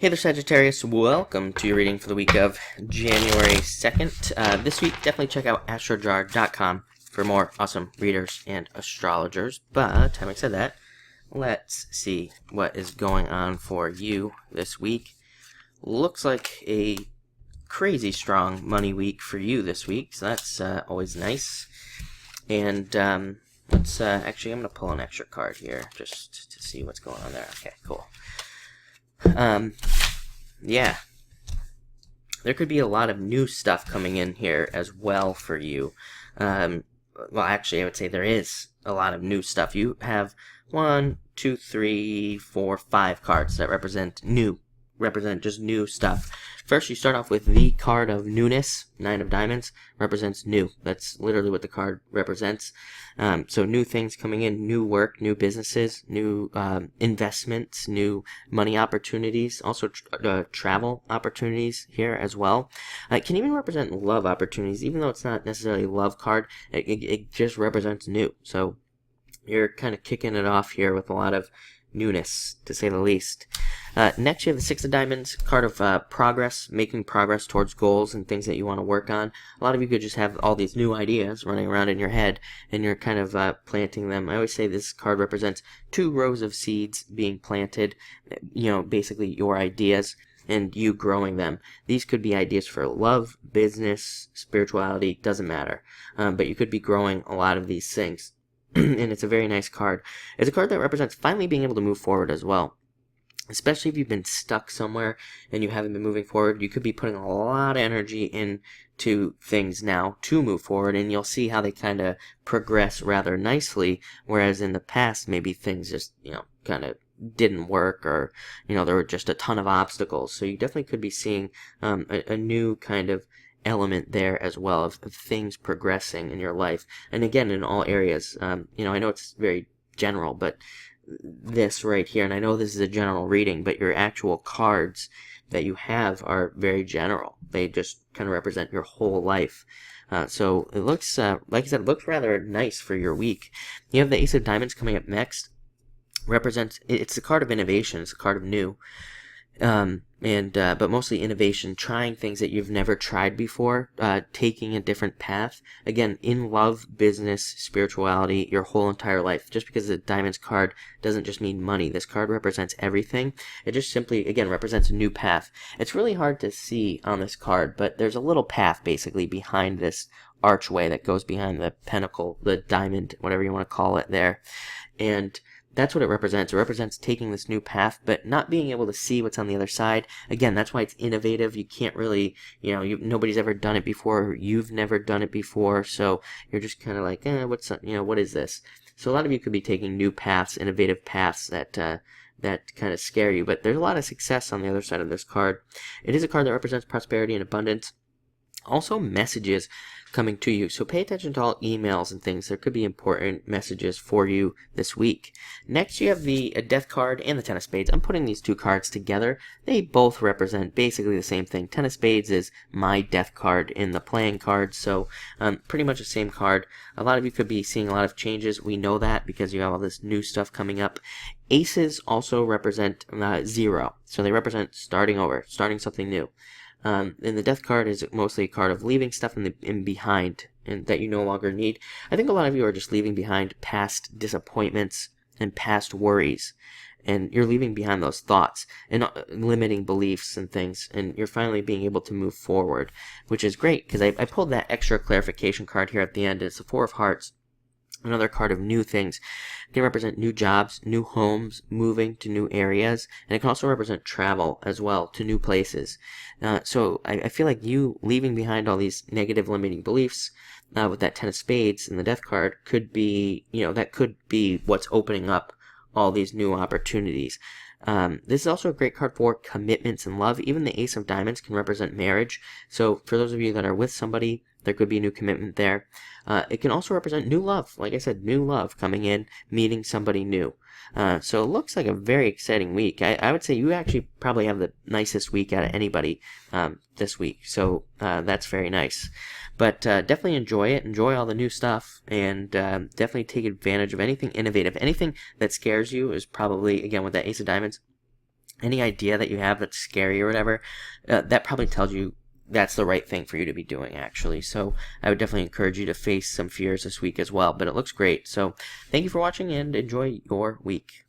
Hey there, Sagittarius. Welcome to your reading for the week of January 2nd. This week, definitely check out astrojar.com for more awesome readers and astrologers. But, having said that, let's see what is going on for you this week. Looks like a crazy strong money week for you this week, so that's always nice. And let's actually, I'm going to pull an extra card here just to see what's going on there. Okay, cool. Yeah, there could be a lot of new stuff coming in here as well for you. Well, actually, I would say there is a lot of new stuff. You have 1, 2, 3, 4, 5 cards that represent just new stuff. First, you start off with the card of newness. 9 of Diamonds represents new. That's literally what the card represents. So new things coming in, new work, new businesses, new investments, new money opportunities, also travel opportunities here as well. It can even represent love opportunities, even though it's not necessarily a love card. It just represents new. So you're kind of kicking it off here with a lot of newness, to say the least. Next, you have the 6 of Diamonds, card of progress, making progress towards goals and things that you want to work on. A lot of you could just have all these new ideas running around in your head, and you're kind of planting them. I always say this card represents 2 rows of seeds being planted, basically your ideas, and you growing them. These could be ideas for love, business, spirituality, doesn't matter. But you could be growing a lot of these things. And it's a very nice card. It's a card that represents finally being able to move forward as well. Especially if you've been stuck somewhere and you haven't been moving forward, you could be putting a lot of energy into things now to move forward, and you'll see how they kind of progress rather nicely, whereas in the past, maybe things just, kind of didn't work, or, there were just a ton of obstacles. So you definitely could be seeing a new kind of element there as well of things progressing in your life, and again in all areas. I know it's very general, but this right here, and I know this is a general reading, but your actual cards that you have are very general. They just kind of represent your whole life. So it looks, like I said, it looks rather nice for your week. You have the Ace of Diamonds coming up next. It's a card of innovation. It's a card of new. But mostly innovation, trying things that you've never tried before, taking a different path. Again, in love, business, spirituality, your whole entire life. Just because the Diamonds card doesn't just mean money. This card represents everything. It just simply, again, represents a new path. It's really hard to see on this card, but there's a little path basically behind this archway that goes behind the pentacle, the diamond, whatever you want to call it there. And that's what it represents. It represents taking this new path, but not being able to see what's on the other side. Again, that's why it's innovative. You can't really, nobody's ever done it before. You've never done it before, so you're just kind of like, what is this? So a lot of you could be taking new paths, innovative paths that kind of scare you. But there's a lot of success on the other side of this card. It is a card that represents prosperity and abundance. Also, messages coming to you. So pay attention to all emails and things. There could be important messages for you this week. Next, you have the Death card and the Ten of Spades. I'm putting these 2 cards together. They both represent basically the same thing. Ten of Spades is my Death card in the playing cards, so pretty much the same card. A lot of you could be seeing a lot of changes. We know that because you have all this new stuff coming up. Aces also represent 0. So they represent starting over, starting something new. And the Death card is mostly a card of leaving stuff in behind and that you no longer need. I think a lot of you are just leaving behind past disappointments and past worries, and you're leaving behind those thoughts and limiting beliefs and things, and you're finally being able to move forward, which is great because I pulled that extra clarification card here at the end. It's the 4 of Hearts. Another card of new things. It can represent new jobs, new homes, moving to new areas, and it can also represent travel as well to new places. So I feel like you leaving behind all these negative limiting beliefs with that Ten of Spades and the Death card could be, that could be what's opening up all these new opportunities. This is also a great card for commitments and love. Even the Ace of Diamonds can represent marriage. So for those of you that are with somebody, there could be a new commitment there. It can also represent new love. Like I said, new love coming in, meeting somebody new. So it looks like a very exciting week. I would say you actually probably have the nicest week out of anybody this week. So that's very nice. But definitely enjoy it. Enjoy all the new stuff. And definitely take advantage of anything innovative. Anything that scares you is probably, again, with that Ace of Diamonds, any idea that you have that's scary or whatever, that probably tells you that's the right thing for you to be doing, actually. So I would definitely encourage you to face some fears this week as well, but it looks great. So thank you for watching and enjoy your week.